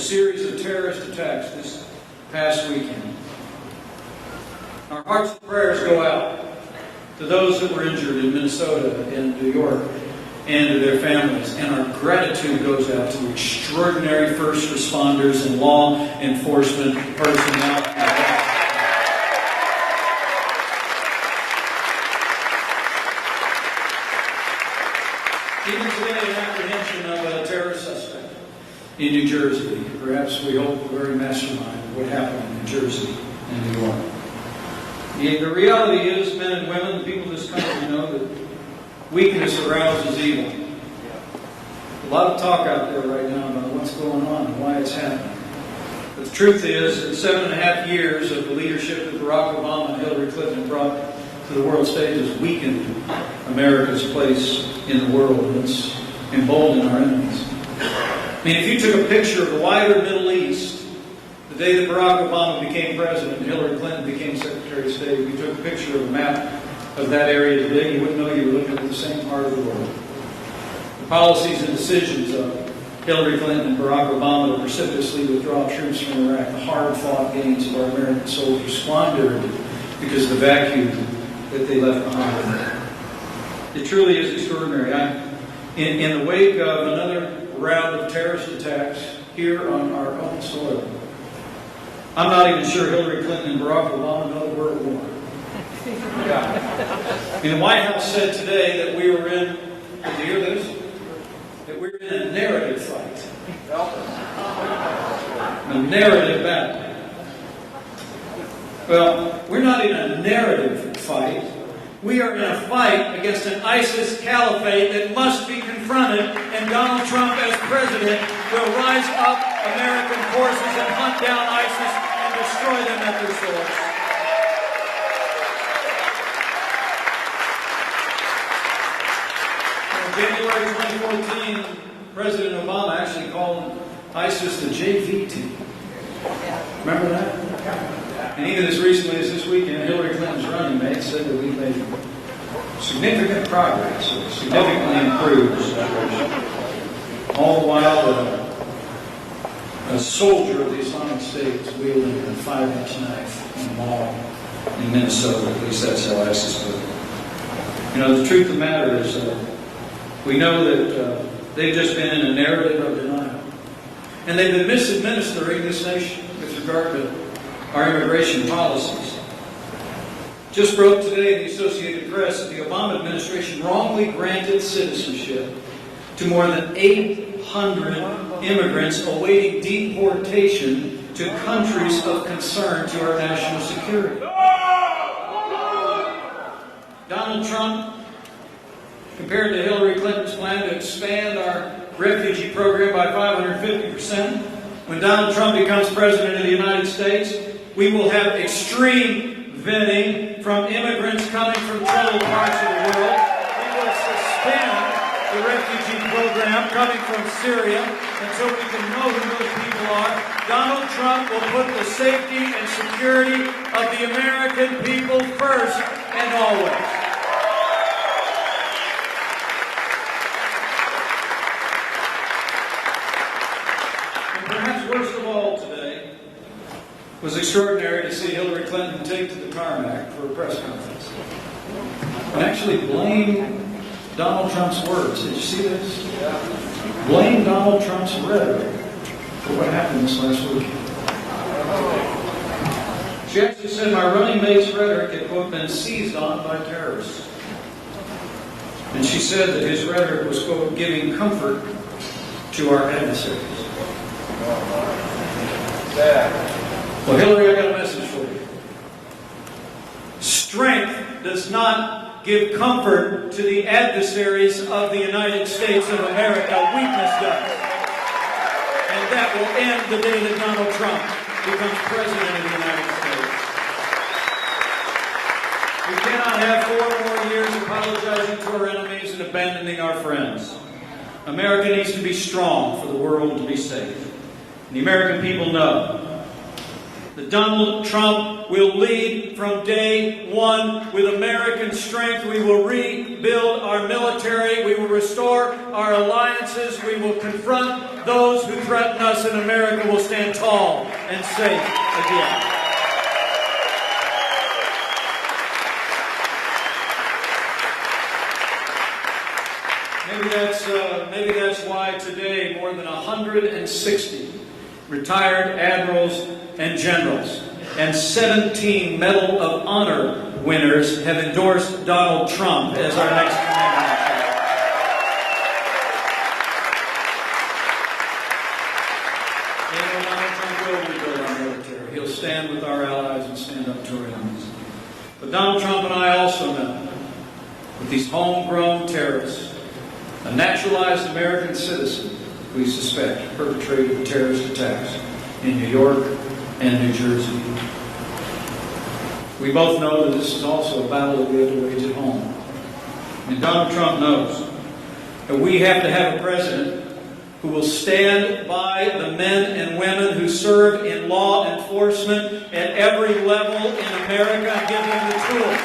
series of terrorist attacks this past weekend. Our hearts and prayers go out to those that were injured in Minnesota and New York and to their families. And our gratitude goes out to extraordinary first responders and law enforcement personnel. Even today, an apprehension of a terrorist suspect in New Jersey. Perhaps we hope the very mastermind of what happened in New Jersey and New York. The reality is, men and women, the people of this country know that weakness arouses evil. A lot of talk out there right now about what's going on and why it's happening. But the truth is that 7.5 years of the leadership that Barack Obama and Hillary Clinton brought to the world stage has weakened America's place in the world, and it's emboldened our enemies. I mean, if you took a picture of the wider Middle East the day that Barack Obama became president and Hillary Clinton became Secretary of State, if you took a picture of a map of that area today, you wouldn't know you were looking at the same part of the world. The policies and decisions of Hillary Clinton and Barack Obama to precipitously withdraw troops from Iraq, the hard-fought gains of our American soldiers squandered because of the vacuum that they left behind. It truly is extraordinary. In the wake of another round of terrorist attacks here on our own soil, I'm not even sure Hillary Clinton and Barack Obama know the word war. The White House said today that we were in, did you hear this? That we were in a narrative fight. A narrative battle. Well, we're not in a narrative fight. We are in a fight against an ISIS caliphate that must be confronted, and Donald Trump, as president, will rise up American forces and hunt down ISIS and destroy them at their source. In January 2014, President Obama actually called ISIS the JV team. Remember that? And even as recently as this weekend, Hillary Clinton's running mate said that we've made significant progress, significantly improved the situation. All the while, a soldier of the Islamic State was wielding a 5-inch knife in a mall in Minnesota. At least that's how ISIS put it. You know, the truth of the matter is we know that they've just been in a narrative of denial. And they've been misadministering this nation with regard to our immigration policies. Just broke today in the Associated Press that the Obama administration wrongly granted citizenship to more than 800 immigrants awaiting deportation to countries of concern to our national security. Donald Trump, compared to Hillary Clinton's plan to expand our refugee program by 550%, when Donald Trump becomes president of the United States, we will have extreme vetting from immigrants coming from troubled parts of the world. We will suspend the refugee program coming from Syria until we can know who those people are. Donald Trump will put the safety and security of the American people first and always. And perhaps worst of all today, it was extraordinary to see Hillary Clinton take to the tarmac for a press conference and actually blame Donald Trump's words. Did you see this? Blame Donald Trump's rhetoric for what happened this last weekend. She actually said my running mate's rhetoric had, quote, been seized on by terrorists. And she said that his rhetoric was, quote, giving comfort to our adversaries. Well, Hillary, I got a message for you. Strength does not give comfort to the adversaries of the United States of America. Weakness does. And that will end the day that Donald Trump becomes president of the United States. We cannot have 4 more years apologizing to our enemies and abandoning our friends. America needs to be strong for the world to be safe. And the American people know that Donald Trump will lead from day one with American strength. We will rebuild our military. We will restore our alliances. We will confront those who threaten us, and America will stand tall and safe again. Maybe that's why today more than 160 retired admirals and generals and 17 Medal of Honor winners have endorsed Donald Trump as our next commander-in-chief. Donald Trump will rebuild our military. He'll stand with our allies and stand up to our enemies. But Donald Trump and I also know that these homegrown terrorists, a naturalized American citizen, we suspect, perpetrated terrorist attacks in New York and New Jersey. We both know that this is also a battle that we have to wage at home. And Donald Trump knows that we have to have a president who will stand by the men and women who serve in law enforcement at every level in America and give them the tools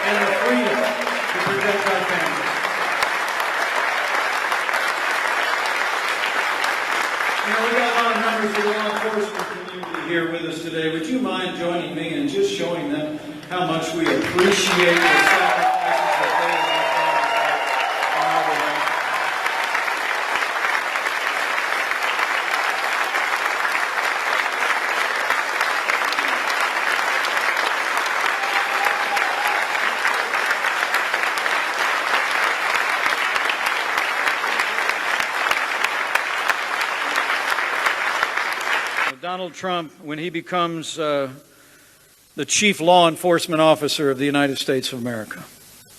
and the freedom to protect our families. We got a lot of members of the law enforcement community here with us today. Would you mind joining me in just showing them how much we appreciate the sacrifices that they have made on our behalf? Donald Trump, when he becomes the chief law enforcement officer of the United States of America,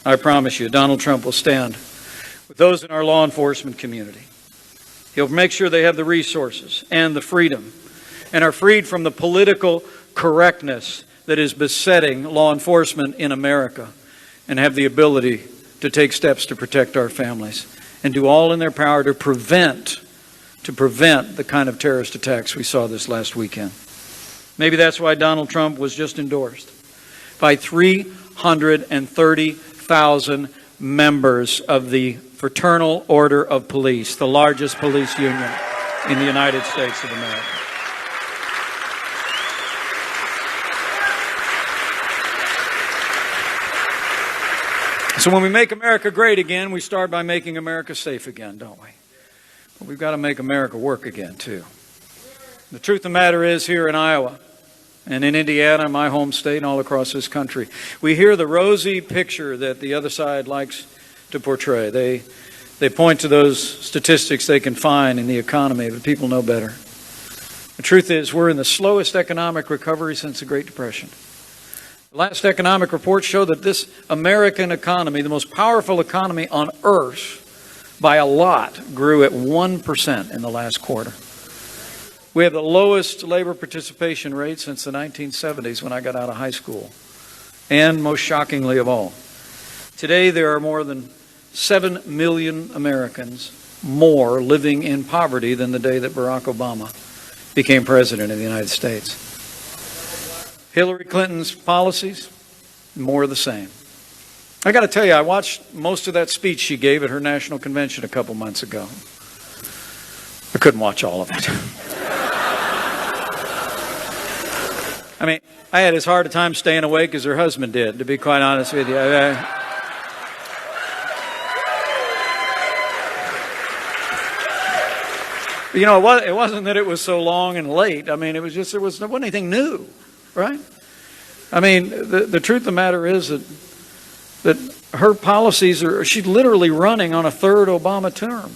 I promise you, Donald Trump will stand with those in our law enforcement community. He'll make sure they have the resources and the freedom and are freed from the political correctness that is besetting law enforcement in America, and have the ability to take steps to protect our families and do all in their power to prevent the kind of terrorist attacks we saw this last weekend. Maybe that's why Donald Trump was just endorsed by 330,000 members of the Fraternal Order of Police, the largest police union in the United States of America. So when we make America great again, we start by making America safe again, don't we? But we've got to make America work again, too. The truth of the matter is, here in Iowa and in Indiana, my home state, and all across this country, we hear the rosy picture that the other side likes to portray. They point to those statistics they can find in the economy, but people know better. The truth is, we're in the slowest economic recovery since the Great Depression. The last economic reports show that this American economy, the most powerful economy on earth, by a lot, grew at 1% in the last quarter. We have the lowest labor participation rate since the 1970s when I got out of high school. And most shockingly of all, today there are more than 7 million Americans more living in poverty than the day that Barack Obama became president of the United States. Hillary Clinton's policies, more of the same. I got to tell you, I watched most of that speech she gave at her national convention a couple months ago. I couldn't watch all of it. I mean, I had as hard a time staying awake as her husband did, to be quite honest with you. You know, it wasn't that it was so long and late. I mean, it was just, there wasn't anything new, right? I mean, the truth of the matter is that her policies she's literally running on a third Obama term.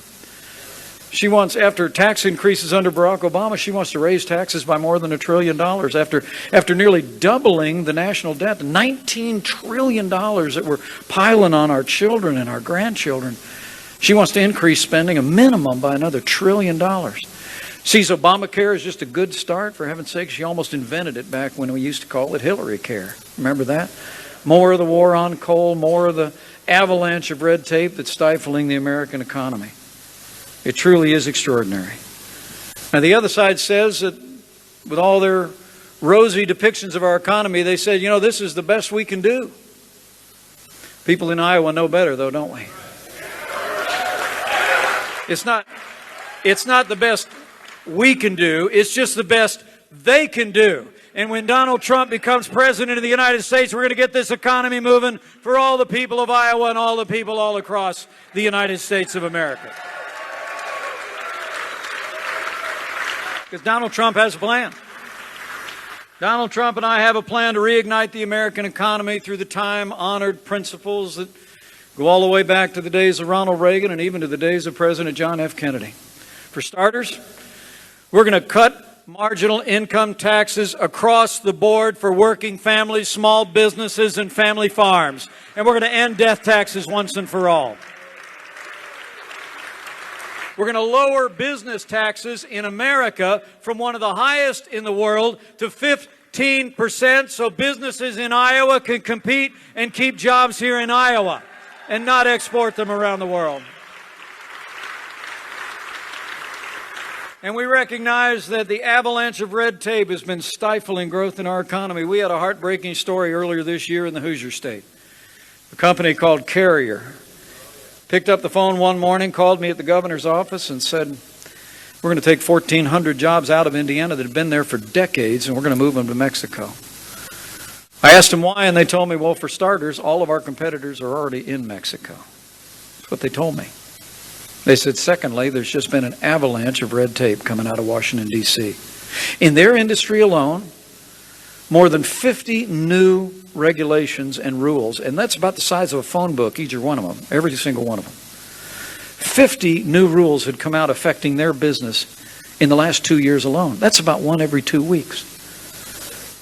She wants, after tax increases under Barack Obama, she wants to raise taxes by more than $1 trillion after nearly doubling the national debt to $19 trillion that we're piling on our children and our grandchildren. She wants to increase spending a minimum by another $1 trillion. Sees Obamacare as just a good start. For heaven's sake, she almost invented it back when we used to call it Hillary Care. Remember that? More of the war on coal, more of the avalanche of red tape that's stifling the American economy. It truly is extraordinary. Now, the other side says that with all their rosy depictions of our economy, they said, you know, this is the best we can do. People in Iowa know better, though, don't we? It's not the best we can do. It's just the best they can do. And when Donald Trump becomes president of the United States, we're going to get this economy moving for all the people of Iowa and all the people all across the United States of America. Because Donald Trump has a plan. Donald Trump and I have a plan to reignite the American economy through the time-honored principles that go all the way back to the days of Ronald Reagan and even to the days of President John F. Kennedy. For starters, we're going to cut marginal income taxes across the board for working families, small businesses, and family farms. And we're going to end death taxes once and for all. We're going to lower business taxes in America from one of the highest in the world to 15% so businesses in Iowa can compete and keep jobs here in Iowa and not export them around the world. And we recognize that the avalanche of red tape has been stifling growth in our economy. We had a heartbreaking story earlier this year in the Hoosier State. A company called Carrier picked up the phone one morning, called me at the governor's office and said, we're going to take 1,400 jobs out of Indiana that have been there for decades and we're going to move them to Mexico. I asked them why, and they told me, well, for starters, all of our competitors are already in Mexico. That's what they told me. They said, secondly, there's just been an avalanche of red tape coming out of Washington, D.C. In their industry alone, more than 50 new regulations and rules, and that's about the size of a phone book, each one of them, every single one of them. 50 new rules had come out affecting their business in the last 2 years alone. That's about one every 2 weeks.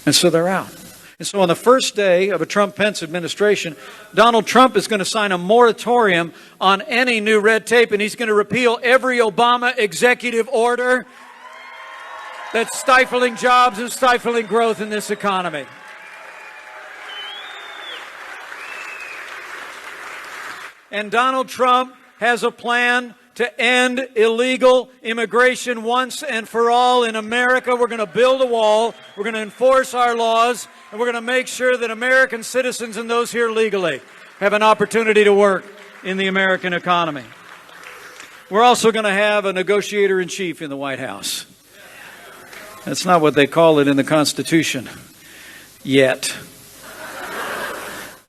And so they're out. And so on the first day of a Trump-Pence administration, Donald Trump is going to sign a moratorium on any new red tape, and he's going to repeal every Obama executive order that's stifling jobs and stifling growth in this economy. And Donald Trump has a plan to end illegal immigration once and for all in America. We're going to build a wall, we're going to enforce our laws, and we're going to make sure that American citizens and those here legally have an opportunity to work in the American economy. We're also going to have a negotiator-in-chief in the White House. That's not what they call it in the Constitution yet.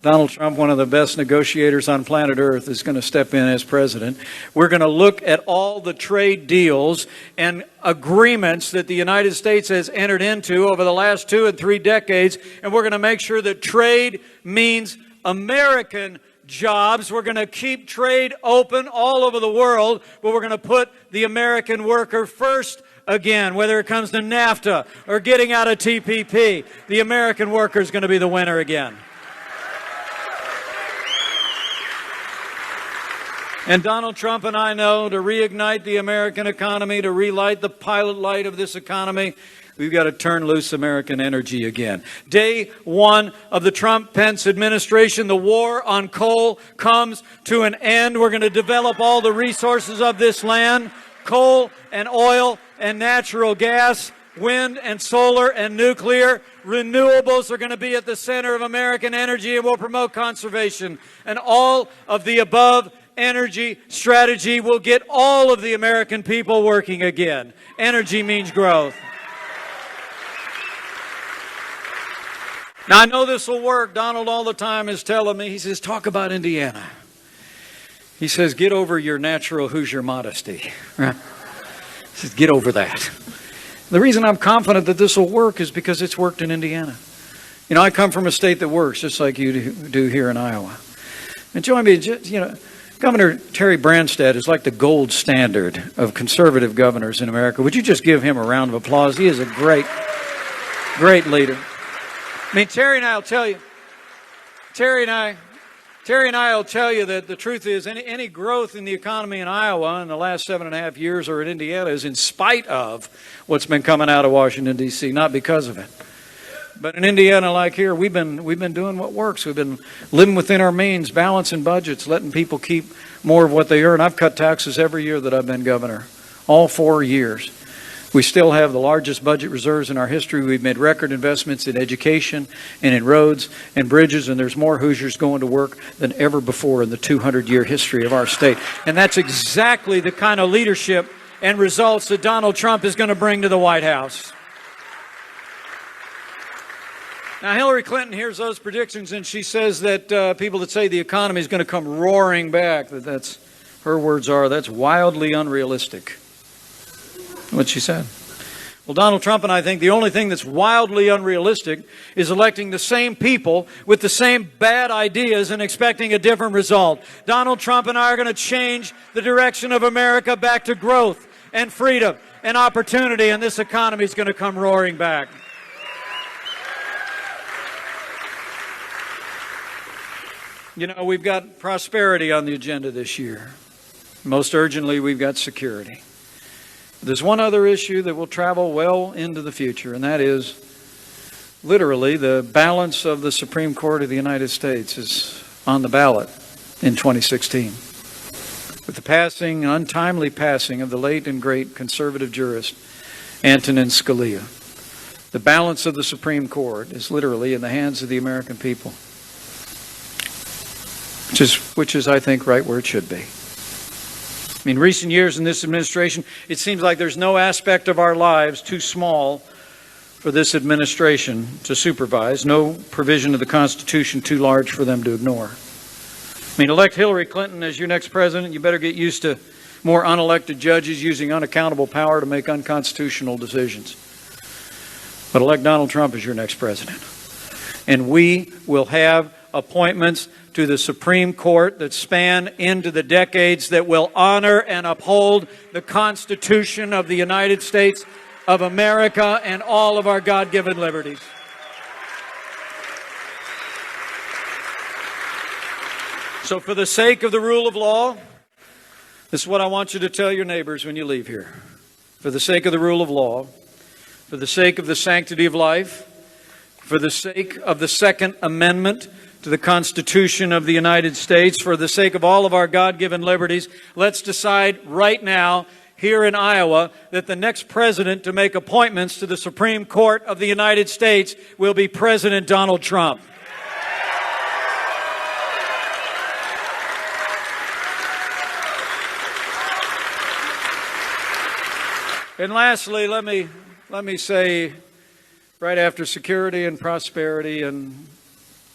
Donald Trump, one of the best negotiators on planet Earth, is going to step in as president. We're going to look at all the trade deals and agreements that the United States has entered into over the last 2 and 3 decades, and we're going to make sure that trade means American jobs. We're going to keep trade open all over the world, but we're going to put the American worker first again, whether it comes to NAFTA or getting out of TPP. The American worker is going to be the winner again. And Donald Trump and I know to reignite the American economy, to relight the pilot light of this economy, we've got to turn loose American energy again. Day one of the Trump-Pence administration, the war on coal comes to an end. We're going to develop all the resources of this land, coal and oil and natural gas, wind and solar and nuclear. Renewables are going to be at the center of American energy, and we'll promote conservation. And all of the above energy strategy will get all of the American people working again. Energy means growth. Now, I know this will work. Donald all the time is telling me, he says, talk about Indiana. He says, get over your natural Hoosier modesty. He says, get over that. The reason I'm confident that this will work is because it's worked in Indiana. You know, I come from a state that works just like you do here in Iowa. And join me, you know, Governor Terry Branstad is like the gold standard of conservative governors in America. Would you just give him a round of applause? He is a great, great leader. I mean, Terry and I will tell you that the truth is any growth in the economy in Iowa in the last 7.5 years or in Indiana is in spite of what's been coming out of Washington, D.C., not because of it. But in Indiana, like here, we've been doing what works. We've been living within our means, balancing budgets, letting people keep more of what they earn. I've cut taxes every year that I've been governor, all 4 years. We still have the largest budget reserves in our history. We've made record investments in education and in roads and bridges, and there's more Hoosiers going to work than ever before in the 200-year history of our state. And that's exactly the kind of leadership and results that Donald Trump is going to bring to the White House. Now, Hillary Clinton hears those predictions, and she says that people that say the economy is going to come roaring back, that's her words are, that's wildly unrealistic. What she said. Well, Donald Trump and I think the only thing that's wildly unrealistic is electing the same people with the same bad ideas and expecting a different result. Donald Trump and I are going to change the direction of America back to growth and freedom and opportunity, and this economy is going to come roaring back. You know, we've got prosperity on the agenda this year. Most urgently, we've got security. There's one other issue that will travel well into the future, and that is literally the balance of the Supreme Court of the United States is on the ballot in 2016. With the passing, untimely passing of the late and great conservative jurist Antonin Scalia, the balance of the Supreme Court is literally in the hands of the American people, which is, I think, right where it should be. In recent years in this administration, it seems like there's no aspect of our lives too small for this administration to supervise, no provision of the Constitution too large for them to ignore. Elect Hillary Clinton as your next president, you better get used to more unelected judges using unaccountable power to make unconstitutional decisions. But elect Donald Trump as your next president. And we will have appointments to the Supreme Court that span into the decades that will honor and uphold the Constitution of the United States of America and all of our God-given liberties. So for the sake of the rule of law, this is what I want you to tell your neighbors when you leave here. For the sake of the rule of law, for the sake of the sanctity of life, for the sake of the Second Amendment to the Constitution of the United States, for the sake of all of our God-given liberties, let's decide right now here in Iowa that the next president to make appointments to the Supreme Court of the United States will be President Donald Trump. And lastly, let me say, right after security and prosperity and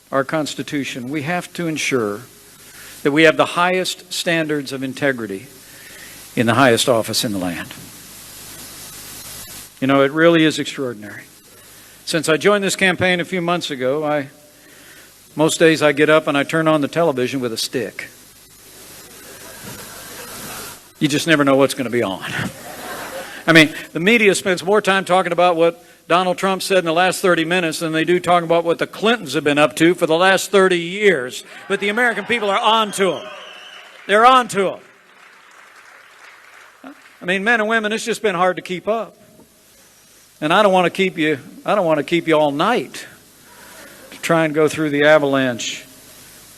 our Constitution, we have to ensure that we have the highest standards of integrity in the highest office in the land. You know, it really is extraordinary. Since I joined this campaign a few months ago, most days I get up and I turn on the television with a stick. You just never know what's going to be on. The media spends more time talking about what Donald Trump said in the last 30 minutes than they do talking about what the Clintons have been up to for the last 30 years. But the American people are on to them. They're on to them. Men and women, it's just been hard to keep up. And I don't want to keep you all night to try and go through the avalanche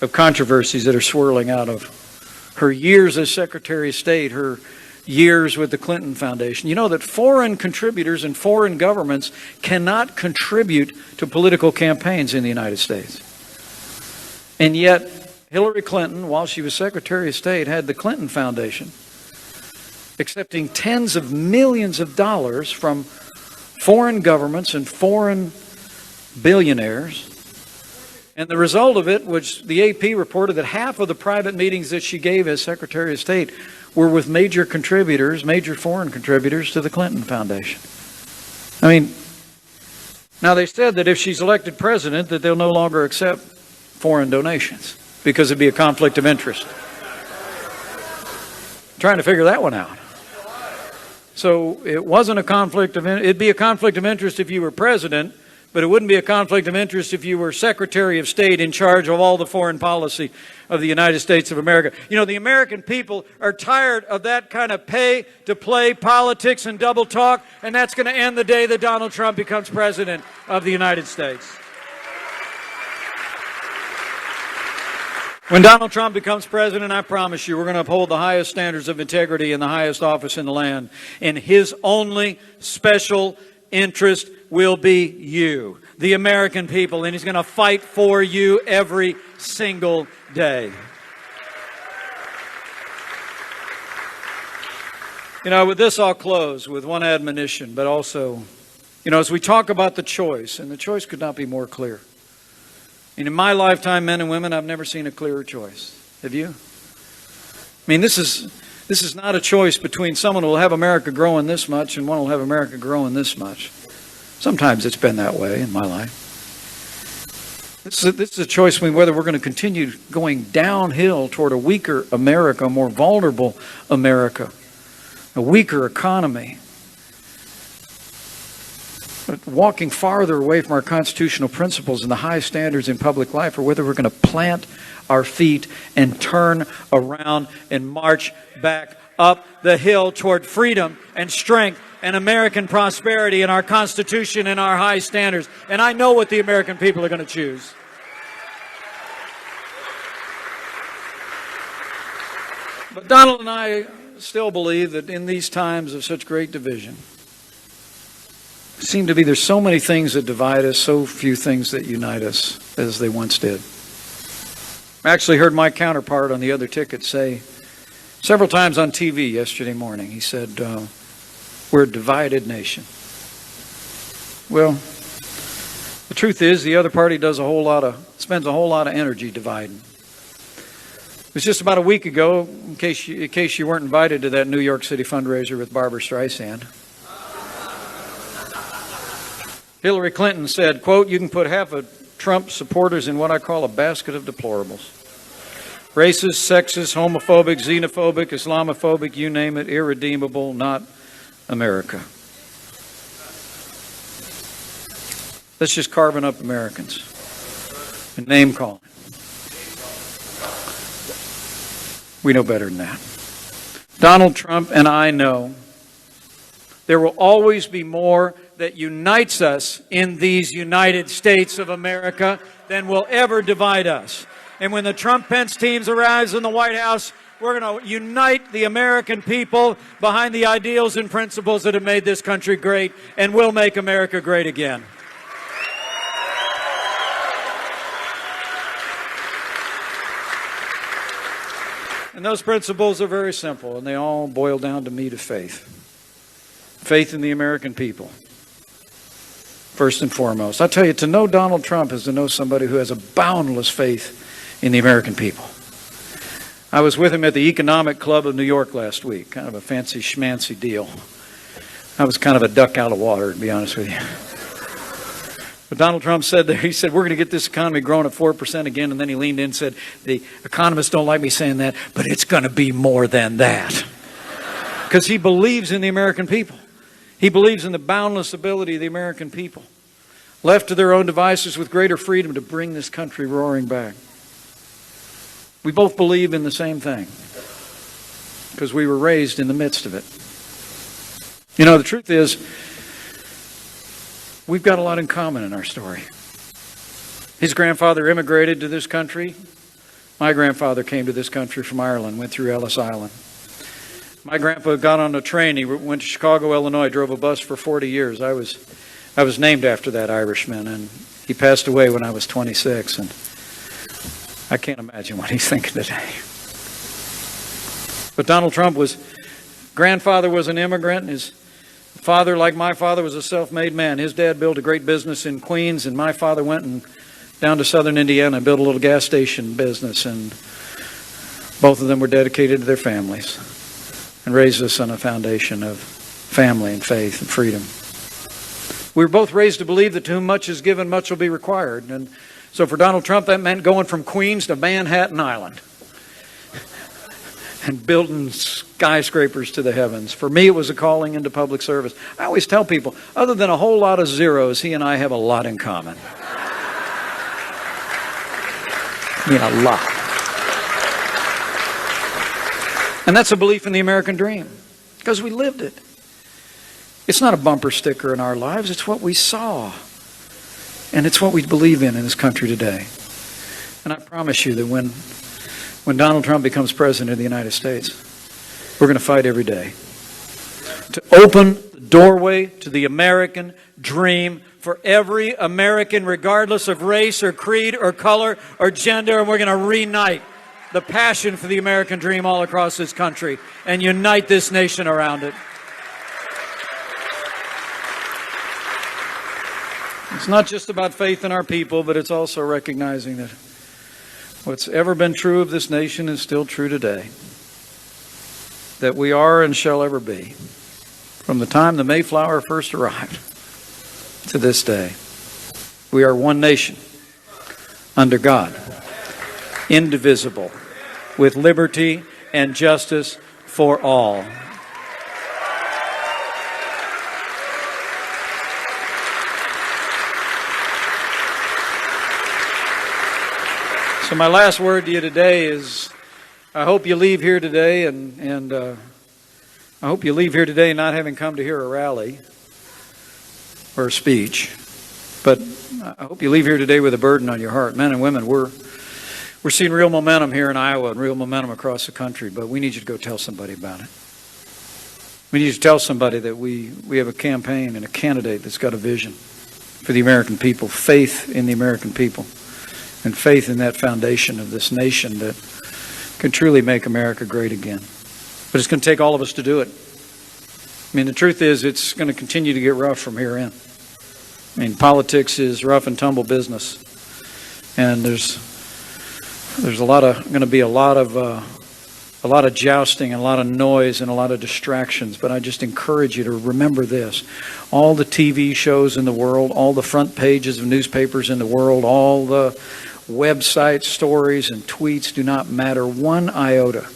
of controversies that are swirling out of her years as Secretary of State, her years with the Clinton Foundation. You know that foreign contributors and foreign governments cannot contribute to political campaigns in the United States. And yet, Hillary Clinton, while she was Secretary of State, had the Clinton Foundation accepting tens of millions of dollars from foreign governments and foreign billionaires. And the result of it was the AP reported that half of the private meetings that she gave as Secretary of State were with major foreign contributors to the Clinton Foundation. Now they said that if she's elected president that they'll no longer accept foreign donations because it'd be a conflict of interest. I'm trying to figure that one out. So it wasn't a conflict of interest. It'd be a conflict of interest if you were president, but it wouldn't be a conflict of interest if you were Secretary of State in charge of all the foreign policy of the United States of America. You know, the American people are tired of that kind of pay-to-play politics and double talk, and that's going to end the day that Donald Trump becomes president of the United States. When Donald Trump becomes president, I promise you, we're going to uphold the highest standards of integrity in the highest office in the land. And his only special interest will be you, the American people. And he's going to fight for you every single day. You know, with this I'll close with one admonition, but also, you know, as we talk about the choice, and the choice could not be more clear. And in my lifetime, men and women, I've never seen a clearer choice. Have you? I mean, this is not a choice between someone who will have America growing this much and one who will have America growing this much. Sometimes it's been that way in my life. This is a choice between whether we're going to continue going downhill toward a weaker America, a more vulnerable America, a weaker economy, walking farther away from our constitutional principles and the high standards in public life, or whether we're going to plant our feet and turn around and march back up the hill toward freedom and strength and American prosperity and our Constitution and our high standards. And I know what the American people are going to choose. But Donald and I still believe that in these times of such great division, it seems to be there's so many things that divide us, so few things that unite us as they once did. I actually heard my counterpart on the other ticket say several times on TV yesterday morning, he said, we're a divided nation. Well, the truth is the other party spends a whole lot of energy dividing. It was just about a week ago, in case you weren't invited to that New York City fundraiser with Barbara Streisand. Hillary Clinton said, quote, you can put half of Trump supporters in what I call a basket of deplorables. Racist, sexist, homophobic, xenophobic, Islamophobic, you name it, irredeemable, not America. That's just carving up Americans and name calling. We know better than that. Donald Trump and I know there will always be more that unites us in these United States of America than will ever divide us. And when the Trump-Pence teams arrives in the White House, we're going to unite the American people behind the ideals and principles that have made this country great and will make America great again. And those principles are very simple, and they all boil down to meat of faith. Faith in the American people, first and foremost. I tell you, to know Donald Trump is to know somebody who has a boundless faith in the American people. I was with him at the Economic Club of New York last week, kind of a fancy schmancy deal. I was kind of a duck out of water, to be honest with you. But Donald Trump said there, he said, we're going to get this economy growing at 4% again. And then he leaned in and said, the economists don't like me saying that, but it's going to be more than that. Because he believes in the American people. He believes in the boundless ability of the American people, left to their own devices with greater freedom to bring this country roaring back. We both believe in the same thing because we were raised in the midst of it. You know, the truth is, we've got a lot in common in our story. His grandfather immigrated to this country. My grandfather came to this country from Ireland, went through Ellis Island. My grandpa got on a train. He went to Chicago, Illinois, drove a bus for 40 years. I was named after that Irishman, and he passed away when I was 26, and I can't imagine what he's thinking today. But Donald Trump's grandfather was an immigrant. His father, like my father, was a self-made man. His dad built a great business in Queens, and my father went down to southern Indiana and built a little gas station business, and both of them were dedicated to their families and raised us on a foundation of family and faith and freedom. We were both raised to believe that to whom much is given, much will be required. And so for Donald Trump, that meant going from Queens to Manhattan Island and building skyscrapers to the heavens. For me, it was a calling into public service. I always tell people, other than a whole lot of zeros, he and I have a lot in common. I mean, a lot. And that's a belief in the American dream, because we lived it. It's not a bumper sticker in our lives. It's what we saw. And it's what we believe in this country today. And I promise you that when when Donald Trump becomes president of the United States, we're going to fight every day to open the doorway to the American dream for every American, regardless of race or creed or color or gender, and we're going to reunite the passion for the American dream all across this country and unite this nation around it. It's not just about faith in our people, but it's also recognizing that what's ever been true of this nation is still true today. That we are and shall ever be, from the time the Mayflower first arrived to this day. We are one nation, under God, indivisible, with liberty and justice for all. So my last word to you today is, I hope you leave here today and I hope you leave here today not having come to hear a rally or a speech, but I hope you leave here today with a burden on your heart. Men and women, we're seeing real momentum here in Iowa and real momentum across the country, but we need you to go tell somebody about it. We need you to tell somebody that we have a campaign and a candidate that's got a vision for the American people, faith in the American people, and faith in that foundation of this nation that can truly make America great again. But it's going to take all of us to do it. I mean, the truth is, it's going to continue to get rough from here in. I mean, politics is rough and tumble business, and there's going to be a lot of jousting and a lot of noise and a lot of distractions. But I just encourage you to remember this: all the TV shows in the world, all the front pages of newspapers in the world, all the website stories and tweets do not matter one iota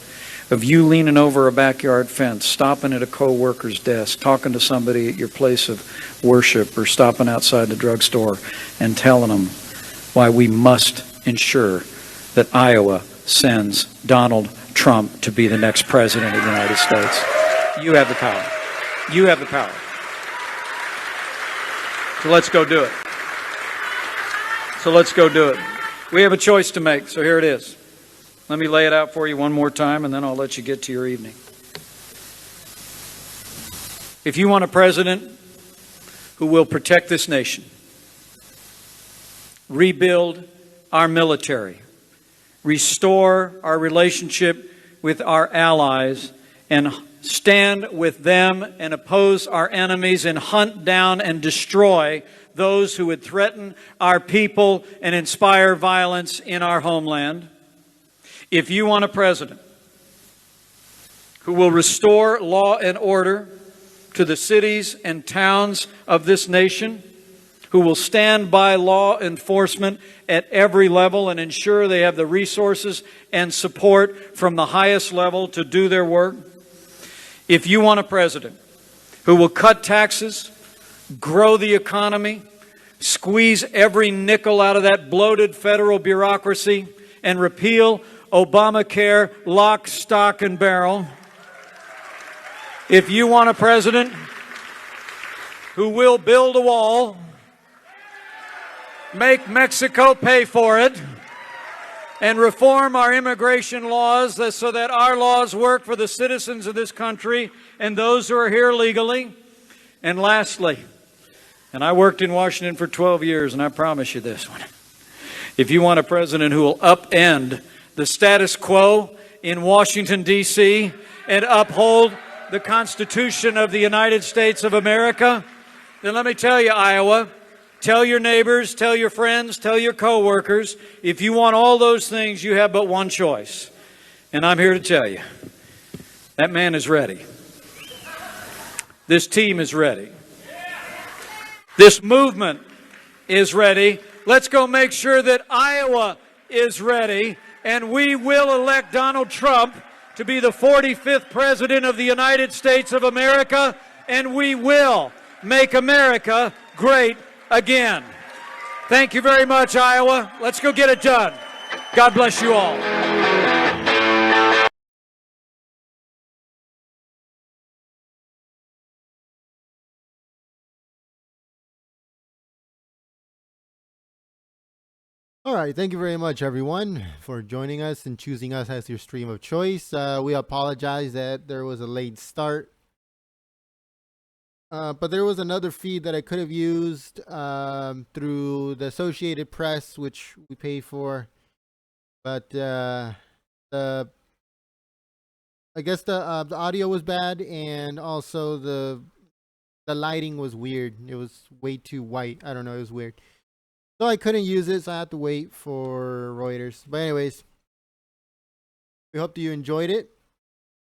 of you leaning over a backyard fence, stopping at a co-worker's desk, talking to somebody at your place of worship, or stopping outside the drugstore and telling them why we must ensure that Iowa sends Donald Trump to be the next president of the United States. You have the power. You have the power. So let's go do it. So let's go do it. We have a choice to make, so here it is. Let me lay it out for you one more time, and then I'll let you get to your evening. If you want a president who will protect this nation, rebuild our military, restore our relationship with our allies, and stand with them and oppose our enemies and hunt down and destroy those who would threaten our people and inspire violence in our homeland. If you want a president who will restore law and order to the cities and towns of this nation, who will stand by law enforcement at every level and ensure they have the resources and support from the highest level to do their work, if you want a president who will cut taxes, grow the economy, squeeze every nickel out of that bloated federal bureaucracy, and repeal Obamacare lock, stock, and barrel, if you want a president who will build a wall, make Mexico pay for it, and reform our immigration laws so that our laws work for the citizens of this country and those who are here legally. And lastly, and I worked in Washington for 12 years, and I promise you this one: if you want a president who will upend the status quo in Washington, D.C., and uphold the Constitution of the United States of America, then let me tell you, Iowa, tell your neighbors, tell your friends, tell your coworkers, if you want all those things, you have but one choice. And I'm here to tell you, that man is ready. This team is ready. This movement is ready. Let's go make sure that Iowa is ready, and we will elect Donald Trump to be the 45th President of the United States of America, and we will make America great again. Thank you very much, Iowa. Let's go get it done. God bless you all. All right, thank you very much, everyone, for joining us and choosing us as your stream of choice. We apologize that there was a late start, but there was another feed that I could have used through the Associated Press, which we pay for. But the I guess the audio was bad, and also the lighting was weird. It was way too white. I don't know. It was weird. So I couldn't use it, so I had to wait for Reuters. But anyways, we hope that you enjoyed it.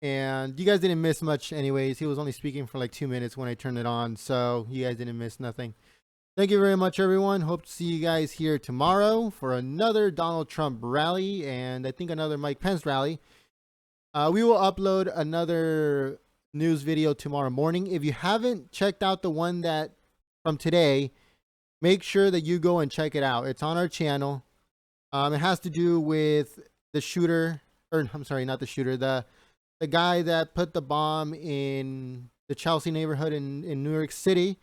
And you guys didn't miss much anyways. He was only speaking for like 2 minutes when I turned it on. So you guys didn't miss nothing. Thank you very much, everyone. Hope to see you guys here tomorrow for another Donald Trump rally and I think another Mike Pence rally. We will upload another news video tomorrow morning. If you haven't checked out the one that from today, make sure that you go and check it out. It's on our channel. It has to do with the shooter, or I'm sorry, not the shooter, the guy that put the bomb in the Chelsea neighborhood in New York City.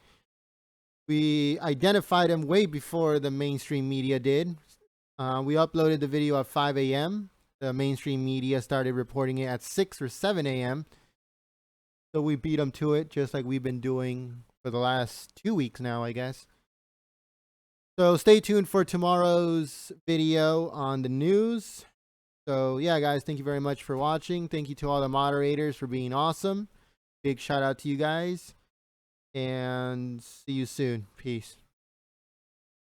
We identified him way before the mainstream media did. We uploaded the video at 5 a.m. The mainstream media started reporting it at 6 or 7 a.m. So we beat them to it, just like we've been doing for the last 2 weeks now, I guess. So stay tuned for tomorrow's video on the news. So yeah, guys, thank you very much for watching. Thank you to all the moderators for being awesome. Big shout out to you guys. And see you soon. Peace.